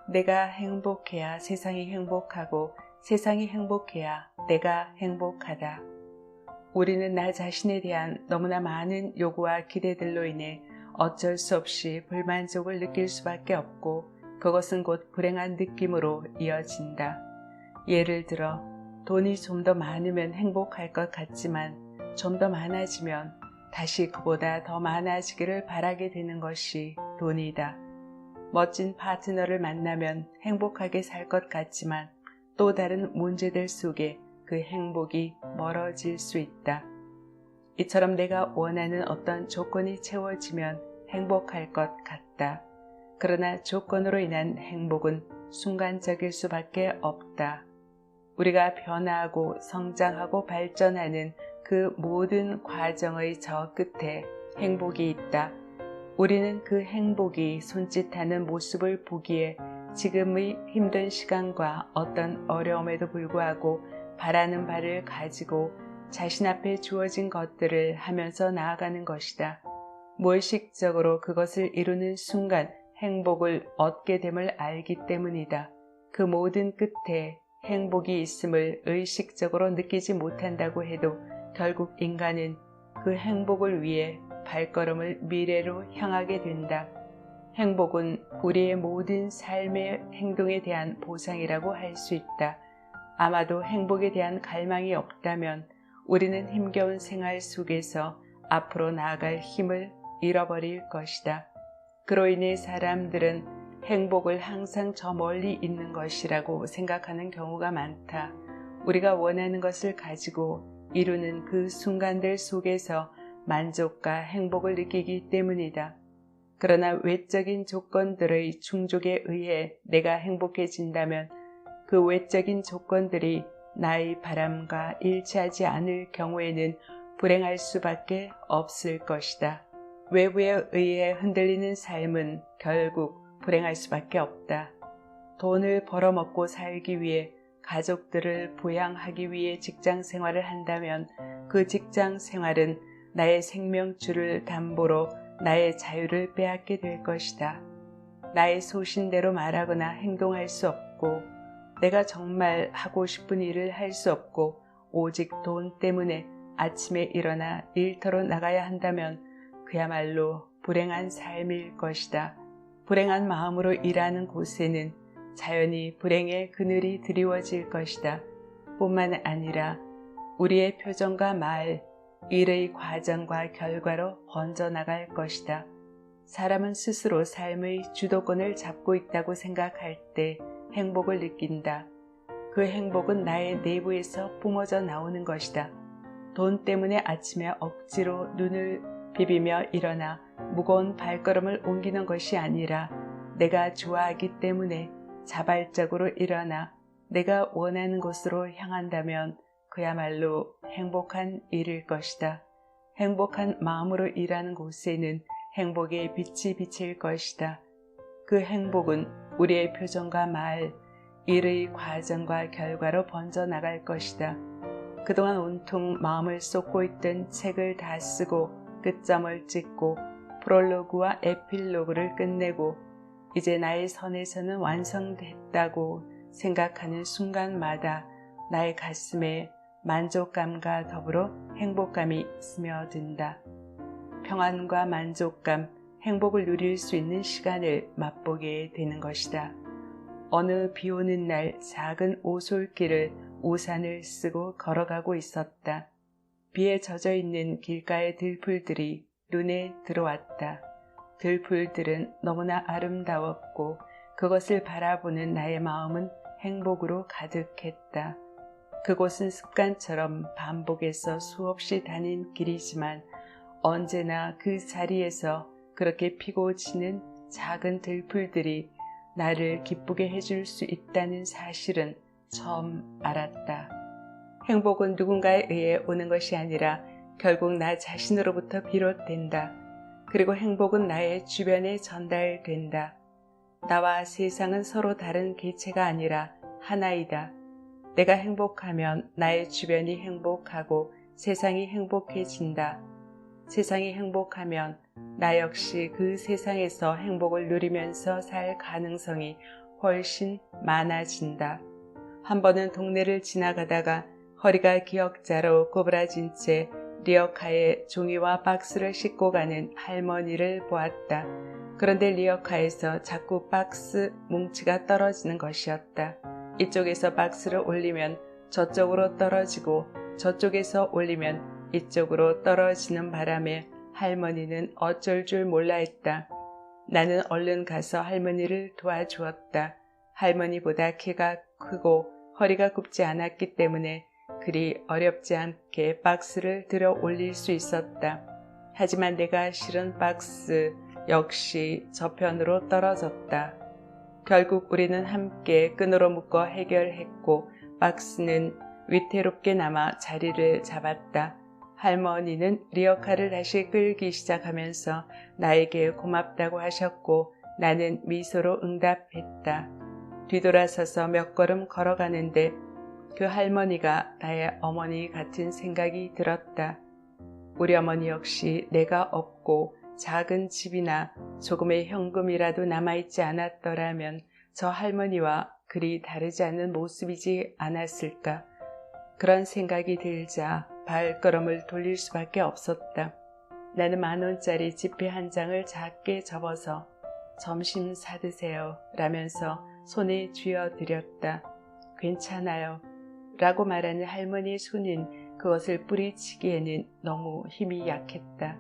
내가 행복해야 세상이 행복하고 세상이 행복해야 내가 행복하다. 우리는 나 자신에 대한 너무나 많은 요구와 기대들로 인해 어쩔 수 없이 불만족을 느낄 수밖에 없고 그것은 곧 불행한 느낌으로 이어진다. 예를 들어 돈이 좀 더 많으면 행복할 것 같지만 좀 더 많아지면 다시 그보다 더 많아지기를 바라게 되는 것이 돈이다. 멋진 파트너를 만나면 행복하게 살 것 같지만 또 다른 문제들 속에 그 행복이 멀어질 수 있다. 이처럼 내가 원하는 어떤 조건이 채워지면 행복할 것 같다. 그러나 조건으로 인한 행복은 순간적일 수밖에 없다. 우리가 변화하고 성장하고 발전하는 그 모든 과정의 저 끝에 행복이 있다. 우리는 그 행복이 손짓하는 모습을 보기에 지금의 힘든 시간과 어떤 어려움에도 불구하고 바라는 바를 가지고 자신 앞에 주어진 것들을 하면서 나아가는 것이다. 무의식적으로 그것을 이루는 순간 행복을 얻게 됨을 알기 때문이다. 그 모든 끝에 행복이 있음을 의식적으로 느끼지 못한다고 해도 결국 인간은 그 행복을 위해 발걸음을 미래로 향하게 된다. 행복은 우리의 모든 삶의 행동에 대한 보상이라고 할 수 있다. 아마도 행복에 대한 갈망이 없다면 우리는 힘겨운 생활 속에서 앞으로 나아갈 힘을 잃어버릴 것이다. 그로 인해 사람들은 행복을 항상 저 멀리 있는 것이라고 생각하는 경우가 많다. 우리가 원하는 것을 가지고 이루는 그 순간들 속에서 만족과 행복을 느끼기 때문이다. 그러나 외적인 조건들의 충족에 의해 내가 행복해진다면 그 외적인 조건들이 나의 바람과 일치하지 않을 경우에는 불행할 수밖에 없을 것이다. 외부에 의해 흔들리는 삶은 결국 불행할 수밖에 없다. 돈을 벌어먹고 살기 위해 가족들을 부양하기 위해 직장 생활을 한다면 그 직장 생활은 나의 생명줄을 담보로 나의 자유를 빼앗게 될 것이다. 나의 소신대로 말하거나 행동할 수 없고 내가 정말 하고 싶은 일을 할 수 없고 오직 돈 때문에 아침에 일어나 일터로 나가야 한다면 그야말로 불행한 삶일 것이다. 불행한 마음으로 일하는 곳에는 자연히 불행의 그늘이 드리워질 것이다. 뿐만 아니라 우리의 표정과 말, 일의 과정과 결과로 번져나갈 것이다. 사람은 스스로 삶의 주도권을 잡고 있다고 생각할 때 행복을 느낀다. 그 행복은 나의 내부에서 뿜어져 나오는 것이다. 돈 때문에 아침에 억지로 눈을 비비며 일어나 무거운 발걸음을 옮기는 것이 아니라 내가 좋아하기 때문에 자발적으로 일어나 내가 원하는 곳으로 향한다면 그야말로 행복한 일일 것이다. 행복한 마음으로 일하는 곳에는 행복의 빛이 비칠 것이다. 그 행복은 우리의 표정과 말, 일의 과정과 결과로 번져나갈 것이다. 그동안 온통 마음을 쏟고 있던 책을 다 쓰고 끝점을 찍고 프롤로그와 에필로그를 끝내고 이제 나의 선에서는 완성됐다고 생각하는 순간마다 나의 가슴에 만족감과 더불어 행복감이 스며든다. 평안과 만족감, 행복을 누릴 수 있는 시간을 맛보게 되는 것이다. 어느 비 오는 날 작은 오솔길을 우산을 쓰고 걸어가고 있었다. 비에 젖어 있는 길가의 들풀들이 눈에 들어왔다. 들풀들은 너무나 아름다웠고 그것을 바라보는 나의 마음은 행복으로 가득했다. 그곳은 습관처럼 반복해서 수없이 다닌 길이지만 언제나 그 자리에서 그렇게 피고 지는 작은 들풀들이 나를 기쁘게 해줄 수 있다는 사실은 처음 알았다. 행복은 누군가에 의해 오는 것이 아니라 결국 나 자신으로부터 비롯된다. 그리고 행복은 나의 주변에 전달된다. 나와 세상은 서로 다른 개체가 아니라 하나이다. 내가 행복하면 나의 주변이 행복하고 세상이 행복해진다. 세상이 행복하면 나 역시 그 세상에서 행복을 누리면서 살 가능성이 훨씬 많아진다. 한 번은 동네를 지나가다가 허리가 기역자로 꼬부라진 채 리어카에 종이와 박스를 싣고 가는 할머니를 보았다. 그런데 리어카에서 자꾸 박스 뭉치가 떨어지는 것이었다. 이쪽에서 박스를 올리면 저쪽으로 떨어지고 저쪽에서 올리면 이쪽으로 떨어지는 바람에 할머니는 어쩔 줄 몰라 했다. 나는 얼른 가서 할머니를 도와주었다. 할머니보다 키가 크고 허리가 굽지 않았기 때문에 그리 어렵지 않게 박스를 들어 올릴 수 있었다. 하지만 내가 실은 박스 역시 저편으로 떨어졌다. 결국 우리는 함께 끈으로 묶어 해결했고 박스는 위태롭게 남아 자리를 잡았다. 할머니는 리어카를 다시 끌기 시작하면서 나에게 고맙다고 하셨고 나는 미소로 응답했다. 뒤돌아서서 몇 걸음 걸어가는데 그 할머니가 나의 어머니 같은 생각이 들었다. 우리 어머니 역시 내가 없고 작은 집이나 조금의 현금이라도 남아있지 않았더라면 저 할머니와 그리 다르지 않은 모습이지 않았을까. 그런 생각이 들자 발걸음을 돌릴 수밖에 없었다. 나는 10,000원짜리 지폐 한 장을 작게 접어서 점심 사드세요 라면서 손에 쥐어드렸다. 괜찮아요 라고 말하는 할머니의 손은 그것을 뿌리치기에는 너무 힘이 약했다.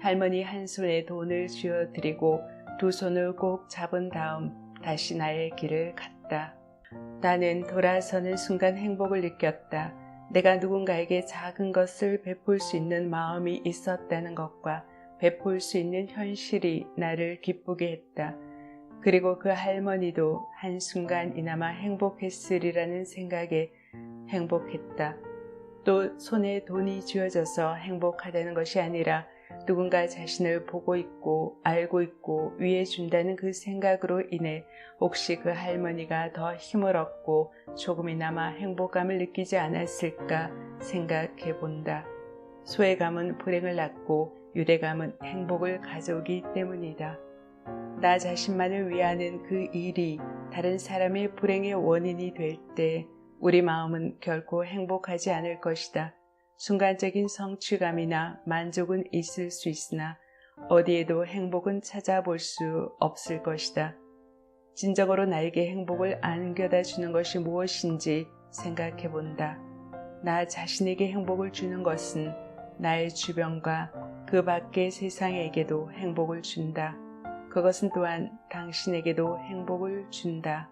할머니 한 손에 돈을 쥐어드리고 두 손을 꼭 잡은 다음 다시 나의 길을 갔다. 나는 돌아서는 순간 행복을 느꼈다. 내가 누군가에게 작은 것을 베풀 수 있는 마음이 있었다는 것과 베풀 수 있는 현실이 나를 기쁘게 했다. 그리고 그 할머니도 한순간이나마 행복했으리라는 생각에 행복했다. 또 손에 돈이 쥐어져서 행복하다는 것이 아니라 누군가 자신을 보고 있고 알고 있고 위해준다는 그 생각으로 인해 혹시 그 할머니가 더 힘을 얻고 조금이나마 행복감을 느끼지 않았을까 생각해 본다. 소외감은 불행을 낳고 유대감은 행복을 가져오기 때문이다. 나 자신만을 위하는 그 일이 다른 사람의 불행의 원인이 될 때 우리 마음은 결코 행복하지 않을 것이다. 순간적인 성취감이나 만족은 있을 수 있으나 어디에도 행복은 찾아볼 수 없을 것이다. 진정으로 나에게 행복을 안겨다 주는 것이 무엇인지 생각해 본다. 나 자신에게 행복을 주는 것은 나의 주변과 그 밖의 세상에게도 행복을 준다. 그것은 또한 당신에게도 행복을 준다.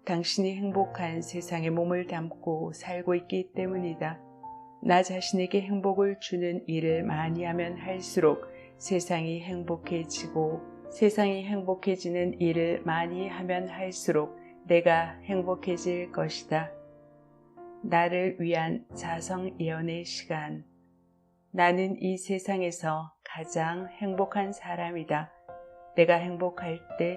당신이 행복한 세상에 몸을 담고 살고 있기 때문이다. 나 자신에게 행복을 주는 일을 많이 하면 할수록 세상이 행복해지고 세상이 행복해지는 일을 많이 하면 할수록 내가 행복해질 것이다. 나를 위한 자성 예언의 시간. 나는 이 세상에서 가장 행복한 사람이다. 내가 행복할 때